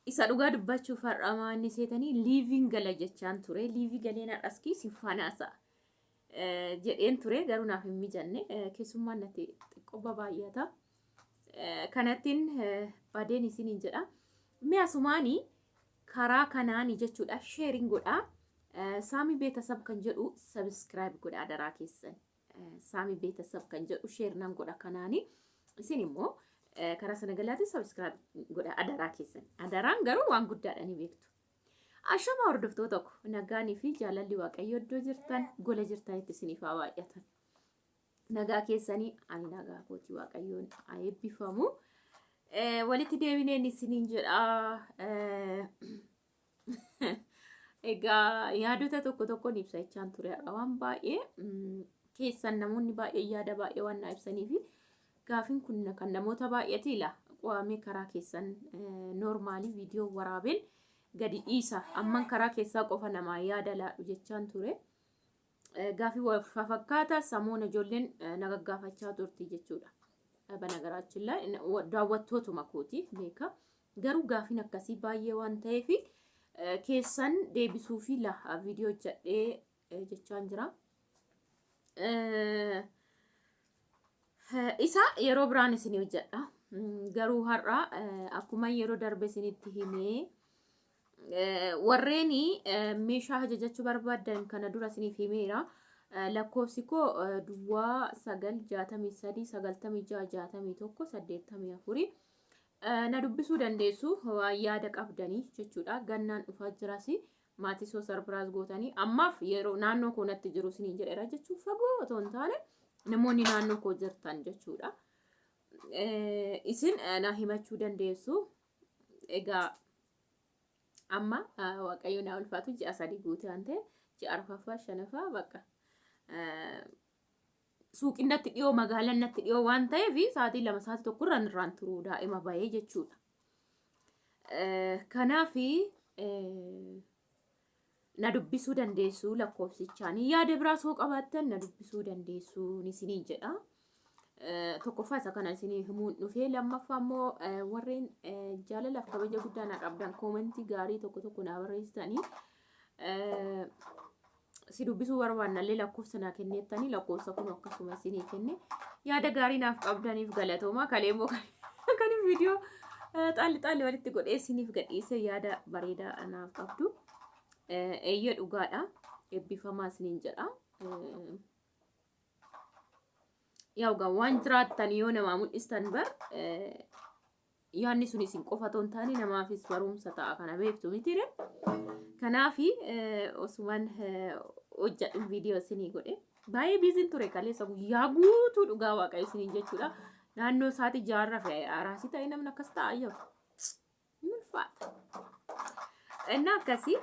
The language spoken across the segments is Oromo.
isa dhugaa dubbachuuf har'amaa inni seetanii liiviin gala jechaan ture. Liivii galeen har'askii sinfaanaasa jedheen ture garuu naaf hin mijanne keessummaan natti xiqqoo baay'ata. Kanattiin badeen isiniin jedha. Mi'a sumaanii karaa kanaani jechuudha sheeriin godha. Saami beetasab kan jedhu subscribe godha daraa keessan. Saami beetasab kan jedhu sheer nan godha kanaani. Isin immoo karaa sana galaatti subscribe godha daraa keessan. Daraan garuu waan guddaadha ni beektu. Ashama hordoftoota tokko nagaanii fi jaalalli waaqayyo iddoo jirtan gola jirtanitti isiniif haa baay'atan. Nagaa keessanii ani nagaa kooti waaqayyoon haa eebbifamu. Walitti deebineen isiniin jedha. Egaa yaadota tokkoon ibsa jechaan ture waan baay'ee keessan namoonni baay'ee yaada baay'ee waan naa ibsaniif gaafiin kun kan namoota baay'eeti ila qo'amee karaa keessan noormaalii viidiyoo waraabeen gadi dhiisa amman karaa keessaa qofa namaa yaada laadhu jechaan ture. Gaafii wal fakkaata samoona ijoolleen nagaggaafachaa turti jechuudha. Banagaraachilla daawwattootuma kooti beeka garuu gaafiin akkasii baay'ee waan ta'eef keessan deebisuu fi la viidiyoo jedhee jechaan jira. Isa yeroo biraan isin hojjedha garuu har'a akkuma yeroo darbe isinitti himee warreeni meeshaa ajajachuu barbaadan kana dura isiniif himeera. Lakkoofsi koo duwwaa 963 na dubbisuu dandeessu waan yaada qabdanii jechuudha. Gannaan dhufaa jiras maatii soo sarpiraas gootanii ammaaf yeroo naannoo koo natti jiru isiniin jedheera jechuun fagoo otoo hin taane namoonni naannoo koo jirtan jechuudha. Isin na himachuu dandeessu. Egaa amma waaqayyo na ulfaatu ji'a 3 guute waan ta'e ji'a 4ffaa 5ffaa bakka suuqin natti dhiyoo magaalaan natti dhiyoo waan ta'eef sa'aatii 2 sa'aatii 1 irraan turuu daa'ima bahee jechuudha. Kanaaf na dubbisuu dandeessu lakkoofsichaan yaada biraa soo qabaattan na dubbisuu dandeessu isiniin jedha. Tokkoffaa isa kana isinii himuun dhufee lammaffaa immoo warreen jaalalaaf kabaja guddaa na qabdan koomentii gaarii tokko na barreessitanii si dubbisuu barbaannallee lakkoofsa naa kennettanii lakkoofsa kun akkasuma isinii kenne yaada gaarii naaf qabdaniif galatooma. Kalee immoo kan viidiyoo xaalli walitti godhee isiniif gadhiise yaada bareedaa naaf qabdu. Eeyyee dhugaadha eebbifamaa isiniin jedha. Yaa ugaa waan jiraattan yoo namaa mul'istan bar yaanni sun isin qofa otoo hin taane namaafis barumsa ta'a kana beektu mitire. Kanaaf osumaan hojjedhu viidiyoo isinii godhe baay'ee biiziin ture kaleessa guyyaa guutuu dhugaa waaqayyo isiniin jechuudha. Naannoo sa'aatii 6 fi araasii ta'e namni akkas ta'a yoo ulfaata. Innaa akkasii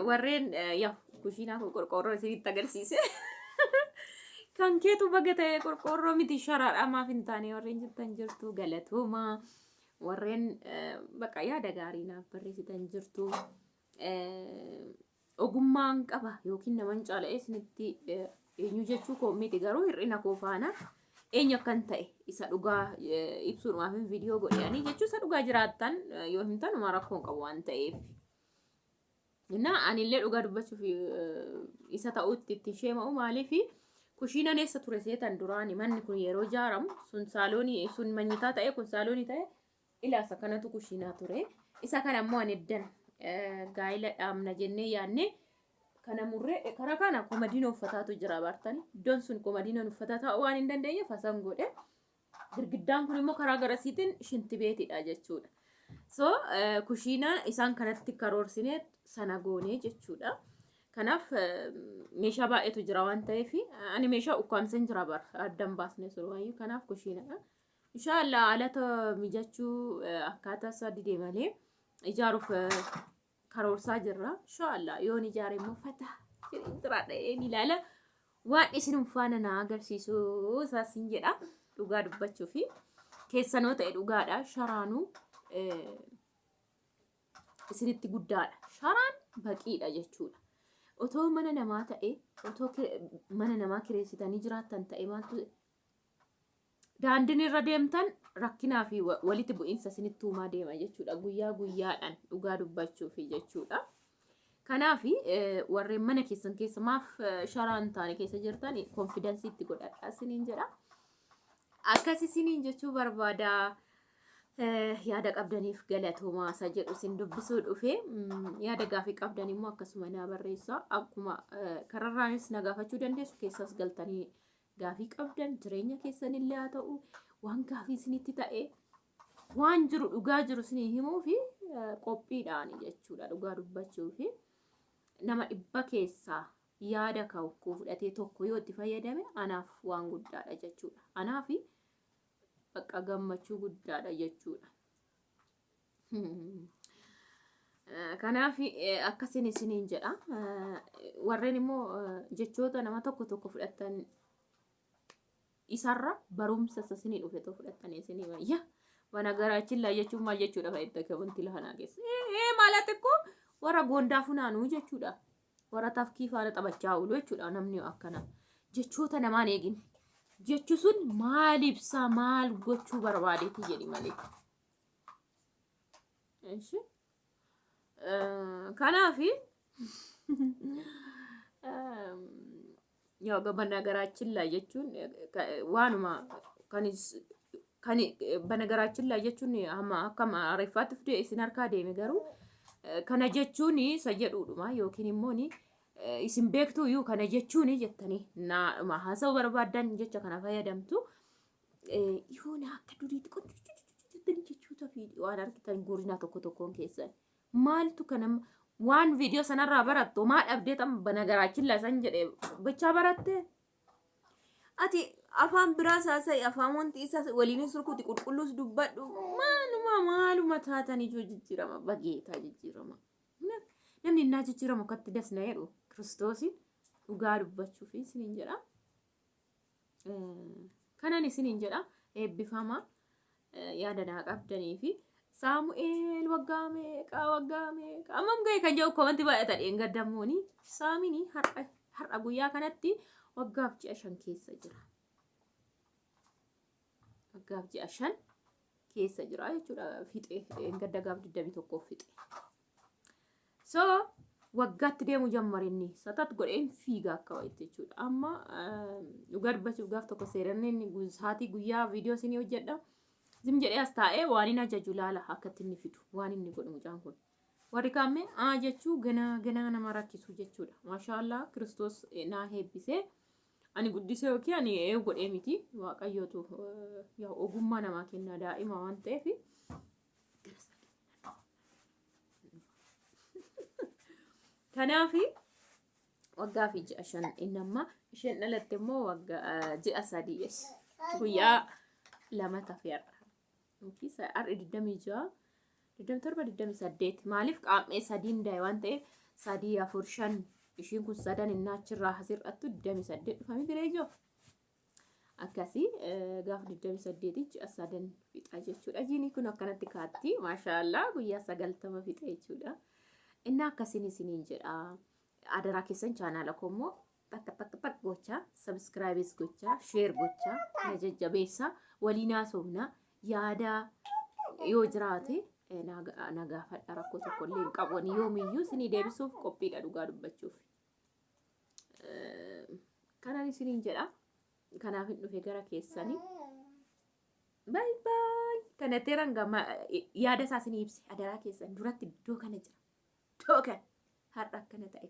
warreen yaa kushiinaa qorqoorroo isinitti agarsiise. Kan keetu baga ta'e qorqoorroo miti sharaadhaa maaf hin taane warreen jettan jirtu galatooma. Warreen bakka yaada gaarii naaf barreessitan jirtu. Ogummaan qaba yookiin naman caala'ee isinitti eenyu jechuu koo miti garuu hir'ina koo faana eenyu akkan ta'e isa dhugaa ibsuudhaaf viidiyoo godhanii jechuu isa dhugaa jiraattan yoo himtan uma rakkoon qabu waan ta'eef. Innaa anillee dhugaa dubbachuuf isa ta'utti itti sheema'u maaliif kushiinaan eessa ture seetan duraani manni kun yeroo ijaaramu sun saaloonii sun manyitaa ta'e kun saaloonii ta'e ilaasa kanatu kushiinaa ture. Isa kana immoo ani eddan gaa'ila dhaabna jennee yaadne kana murree karaa kana komadiina uffataatu jira bartani. Iddoon sun komadiinaan uffataa ta'uu waan hin dandeenyeef asan godhe. Girgiddaan kun immoo karaa garasiitiin shintibeetidha jechuudha. So kushiinaa isaan kanatti karoorsine sana goonee jechuudha. Kanaaf meeshaa baay'eetu jira waan ta'eef ani meeshaa ukkaamseen jira bar addan baasne surwaayyuu kanaaf kushiinadha. Inshaallah haalata mijachuu akkaataa isaa didee malee ijaaruuf karoorsaa jirra. Inshaallah yoon ijaare immoo fata jedhee jiraadha ni ilaala. Waan isin faana na agarsiisu isaasin jedha dhugaa dubbachuu fi keessanoo ta'e dhugaadha. Sharaanuu isinitti guddaadha. Sharaan baqiidha jechuudha. Otoo mana namaa ta'e otoo mana namaa kireessitanii jiraattan ta'e maaltu daandiin irra deemtan rakkinaa fi walitti bu'iinsa isinitti uumaa deema jechuudha. Guyyaa guyyaadhaan dhugaa dubbachuufi jechuudha. Kanaaf warreen mana keessan keessa maaf sharaan taane keessa jirtan konfidensiitti godhadhaa isiniin jedha. Akkas isiniin jechuu barbaada. Yaada qabdaniif galatoomaa isa jedhu isin dubbisuu dhufe. Yaada gaafii qabdan immoo akkasuma naa barreessaa. Akkuma kararraanis na gaafachuu dandeessu. Keessas galtanii gaafii qabdan jireenya keessanillee haa ta'u waan gaafii isinitti ta'e waan jiru dhugaa jiru isinii himuu fi qophiidhaan jechuudha. Dhugaa dubbachuu fi nama 100 keessaa yaada ka'u fudhatee tokko yoo itti fayyadame anaaf waan guddaadha jechuudha. Anaaf bakka gammachuu guddaadha jechuudha. Kanaaf akkasin isiniin jedha. Warreen immoo jechoota nama tokko fudhatan isarra barumsa isinii dhufe tokko fudhatanii isinii wayya. Banagaraachin laa jechuun maal jechuudha fayyada kabanti lahanaa keessa. Maalati ko warra goondaa funaanuu jechuudha. Warra tafkii faana taphachaa oolu jechuudha namni akkana. Jechoota namaan eegin. Jechu sun maal ibsa maal gochuu barbaadeeti jedhi malee. Eeshi. Kanaaf yaa banagaraachin laa jechuun waanuma kan banagaraachin laa jechuun amma akkama ariifaatti fidee isin harkaa deeme garuu kana jechuun isa jedhuudhuma yookiin immoo isin beektuu iyyuu kana jechuun jettanii nama haasa'uu barbaadan jecha kana fayyadamtu yoona akka duriitti qottoo jechuuta fi waan argitan guurinaa tokkoon keessan maaltu kana waan viidiyoo sanarraa barattu maa dhabdee tam banagaraachin lasan jedhee bichaa baratte ati afaan biraa saasai afaan wanti isa waliin surkuuti qulqulluus dubbadhu maaluma taatanii jijjiirama bageetaa jijjiirama namni innaa jijjiirama akkatti dasna jedhu Kiristoosin dhugaa dubbachuu fi isiniin jedha. Kanan isiniin jedha eebbifama yaada naa qabdanii fi Saamu'eel waggaa meeqa ammam ga'e kan jedhu komanti baay'ata dheengaddamooni saamini har'a guyyaa kanatti waggaaf 5 keessa jira. Waggaaf 5 keessa jira jechuudha fixee dheengadda gaaf 21 fixe. So waggaatti deemu jammarinni satat godheen fiigaa akka wayitti jechuudha. Amma dhugaa dubbachuuf gaaf tokko seeranneen saatii guyyaa viidiyoo isinii hojjedha. Zim jedhee as taa'ee waan inni ajaju laala akkatti inni fidu waan inni godhu mucaan kun. Warri kaammee jechuu ganaa nama rakkisu jechuudha. Maashaallah Kiristoos naa heebbisee ani guddisee yookiin ani godhee miti waaqayyootu ogummaa namaa kenna daa'ima waan ta'eef. Kanaaf waggaa fi 5 innamma isheen dhalatte immoo waggaa 3 guyyaa 2 tafeera. Yookiin har'a 26 27 28 maaliif qaamee 3 daa'e waan ta'eef 3 4 5 ishiin kun 3 innaa achirraa asirrattu 28 dhufamii diree ijoo. Akkasii gaafa 28 3 fixa jechuudha. Jiini kun akkanatti kaatti maashaallah guyyaa 90 fixa jechuudha. Inna akkasiin isiniin jedha. Adaraa keessan chaanaala kommoo takka gochaa subscribe gochaa share gochaa na jajjabeessa waliin haasofna yaada yoo jiraate na gaafadha rakkoo tokko illee hin qabu yoomiyyuu isinii deebisuuf qophiidha dhugaa dubbachuuf. Kanaan isiniin jedha. Kanaaf hin dhufe gara keessanii. Bye bye. Kana teeran gama yaada isaa isinii ibse adaraa keessan duratti iddoo kana jira. Token har'a akkana ta'e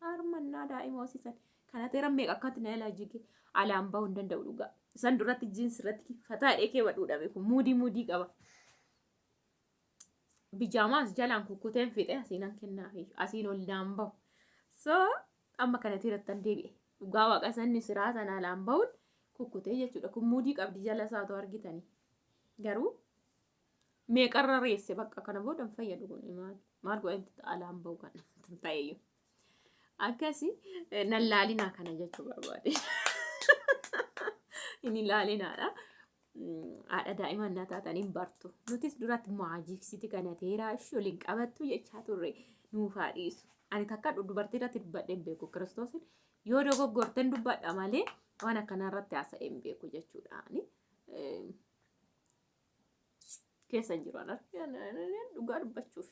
harmannaa daa'ima hoosisan kana teeran meeqa akkatti na ilaa jige alaan bahuu hin danda'u dhugaa isan duratti jiinsi irratti fataadhee kee wadhuudhame kun muudii qaba bijaamaas jalaan kukkuteen fixe asiinan kennaafi asiin ol naan bahu so amma kana teerattan deebi'e dhugaa waaqa sanni siraa sana alaan bahuun kukkutee jechuudha kun muudii qabdi jala isaatu argitanii garuu meeqarra reesse bakka kana boodan fayyadu kun maal godhamti alaan bahu kan ta'eeyyu akkasi nan laalinaa kana jechuu barbaade inni laalinaadha haadha daa'iman na taataniin bartu nutis duratti maajiksiti kana teeraa ishee waliin qabattu jechaa turre nuufaa dhiisu ani takka dubartii irratti dubbadheen beeku Kiristoosin yoo dogoggorteen dubbadha malee waan akkanaa irratti haasa'een beeku jechuudha ani keessan jiru dhugaa dubbachuuf.